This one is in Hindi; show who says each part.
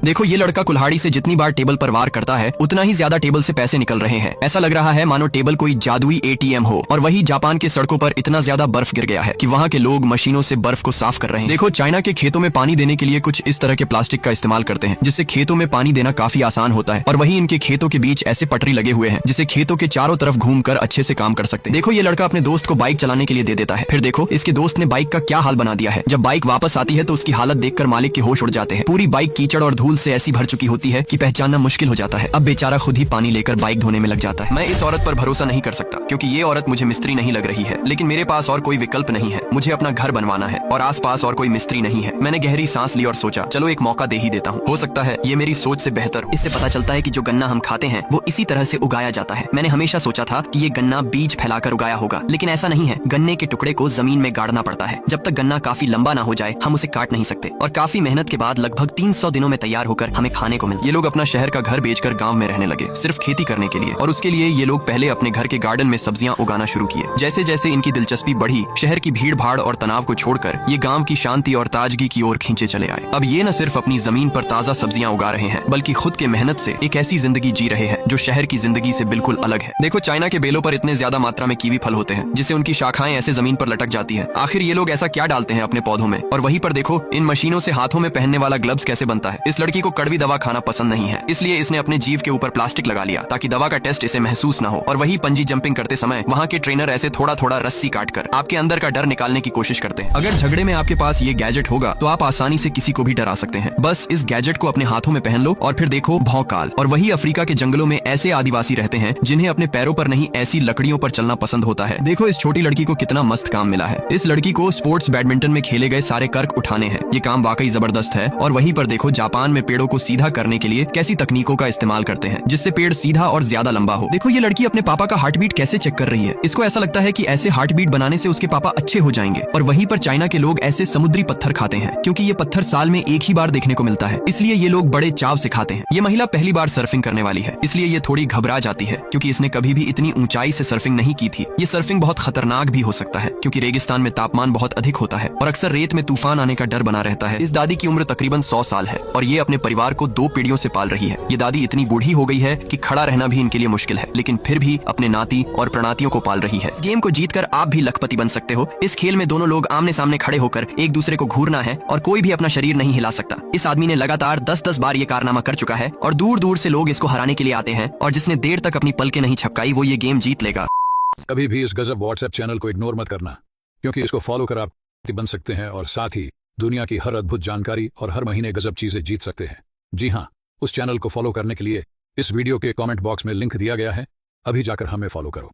Speaker 1: देखो ये लड़का कुल्हाड़ी से जितनी बार टेबल पर वार करता है उतना ही ज्यादा टेबल से पैसे निकल रहे हैं। ऐसा लग रहा है मानो टेबल कोई जादुई एटीएम हो। और वही जापान के सड़कों पर इतना ज्यादा बर्फ गिर गया है कि वहाँ के लोग मशीनों से बर्फ को साफ कर रहे हैं। देखो चाइना के खेतों में पानी देने के लिए कुछ इस तरह के प्लास्टिक का इस्तेमाल करते हैं जिससे खेतों में पानी देना काफी आसान होता है। और वही इनके खेतों के बीच ऐसे पटरी लगे हुए हैं जिससे खेतों के चारों तरफ घूमकर अच्छे से काम कर सकते हैं। देखो ये लड़का अपने दोस्त को बाइक चलाने के लिए दे देता है। फिर देखो इसके दोस्त ने बाइक का क्या हाल बना दिया है। जब बाइक वापस आती है तो उसकी हालत देखकर मालिक के होश उड़ जाते हैं। पूरी बाइक कीचड़ और धूल से ऐसी भर चुकी होती है कि पहचानना मुश्किल हो जाता है। अब बेचारा खुद ही पानी लेकर बाइक धोने में लग जाता है। मैं इस औरत पर भरोसा नहीं कर सकता क्योंकि ये औरत मुझे मिस्त्री नहीं लग रही है, लेकिन मेरे पास और कोई विकल्प नहीं है। मुझे अपना घर बनवाना है और आसपास और कोई मिस्त्री नहीं है। मैंने गहरी सांस ली और सोचा चलो एक मौका दे ही देता हूँ, हो सकता है ये मेरी सोच से बेहतर हो। इससे पता चलता है कि जो गन्ना हम खाते हैं वो इसी तरह से उगाया जाता है। मैंने हमेशा सोचा था कि ये गन्ना बीज फैलाकर उगाया होगा, लेकिन ऐसा नहीं है। गन्ने के टुकड़े को जमीन में गाड़ना पड़ता है। जब तक गन्ना काफी लंबा ना हो जाए हम उसे काट नहीं सकते और काफी मेहनत के बाद लगभग 300 दिनों में तैयार होकर हमें खाने को मिलता है। ये लोग अपना शहर का घर बेचकर गांव में रहने लगे सिर्फ खेती करने के लिए। और उसके लिए ये लोग पहले अपने घर के गार्डन में सब्जियां उगाना शुरू किए। जैसे जैसे इनकी दिलचस्पी बढ़ी शहर की भीड़ भाड़ और तनाव को छोड़कर ये गांव की शांति और ताजगी की ओर खींचे चले आए। अब ये न सिर्फ अपनी जमीन पर ताजा सब्जियां उगा रहे हैं बल्कि खुद के मेहनत से एक ऐसी जिंदगी जी रहे हैं जो शहर की जिंदगी से बिल्कुल अलग है। देखो चाइना के बेलों पर इतने ज्यादा मात्रा में कीवी फल होते हैं जिससे उनकी शाखाएं ऐसे जमीन पर लटक जाती है। आखिर ये लोग ऐसा क्या डालते हैं अपने पौधों में। और वहीं पर देखो इन मशीनों से हाथों में पहनने वाला ग्लव्स कैसे बनता है। इस लड़की को कड़वी दवा खाना पसंद नहीं है, इसलिए इसने अपने जीव के ऊपर प्लास्टिक लगा लिया ताकि दवा का टेस्ट इसे महसूस न हो। और वही पंजी जंपिंग करते समय वहाँ के ट्रेनर ऐसे थोड़ा थोड़ा रस्सी काटकर आपके अंदर का डर निकालने की कोशिश करते हैं। अगर झगड़े में आपके पास ये गैजेट होगा तो आप आसानी से किसी को भी डरा सकते हैं। बस इस गैजेट को अपने हाथों में पहन लो और फिर देखो भौकाल। और वही अफ्रीका के जंगलों में ऐसे आदिवासी रहते हैं जिन्हें अपने पैरों पर नहीं ऐसी लकड़ियों पर चलना पसंद होता है। देखो इस छोटी लड़की को कितना मस्त काम मिला है। इस लड़की को स्पोर्ट्स बैडमिंटन में खेले गए सारे कर्क उठाने हैं। ये काम वाकई जबरदस्त है। और वहीं पर देखो जापान में पेड़ों को सीधा करने के लिए कैसी तकनीकों का इस्तेमाल करते हैं जिससे पेड़ सीधा और ज्यादा लंबा हो। देखो ये लड़की अपने पापा का हार्ट बीट कैसे चेक कर रही है। इसको ऐसा लगता है कि ऐसे हार्ट बीट बनाने से उसके पापा अच्छे हो जाएंगे। और वहीं पर चाइना के लोग ऐसे समुद्री पत्थर खाते हैं क्योंकि ये पत्थर साल में एक ही बार देखने को मिलता है, इसलिए ये लोग बड़े चाव से खाते हैं। ये महिला पहली बार सर्फिंग करने वाली है, इसलिए ये थोड़ी घबरा जाती है क्योंकि इसने कभी भी इतनी ऊंचाई से सर्फिंग नहीं की थी। ये सर्फिंग बहुत खतरनाक भी हो सकता है क्योंकि रेगिस्तान में तापमान बहुत अधिक होता है और अक्सर रेत में तूफान आने का डर बना रहता है। इस दादी की उम्र तकरीबन 100 साल है और ये अपने परिवार को 2 पीढ़ियों से पाल रही है। ये दादी इतनी बूढ़ी हो गई है कि खड़ा रहना भी इनके लिए मुश्किल है, लेकिन फिर भी अपने नाती और प्रणातियों को पाल रही है। इस गेम को जीतकर आप भी लखपति बन सकते हो। इस खेल में दोनों लोग आमने सामने खड़े होकर एक दूसरे को घूरना है और कोई भी अपना शरीर नहीं हिला सकता। इस आदमी ने लगातार 10-10 बार ये कारनामा कर चुका है और दूर दूर से लोग इसको हराने के लिए आते हैं और जिसने देर तक अपनी पलकें नहीं झपकाई वो ये गेम जीत लेगा।
Speaker 2: कभी भी इस गजब व्हाट्सएप चैनल को इग्नोर मत करना क्योंकि इसको फॉलो कर आप बन सकते हैं और साथ ही दुनिया की हर अद्भुत जानकारी और हर महीने गजब चीजें जीत सकते हैं। जी हाँ, उस चैनल को फॉलो करने के लिए इस वीडियो के कमेंट बॉक्स में लिंक दिया गया है। अभी जाकर हमें फॉलो करो।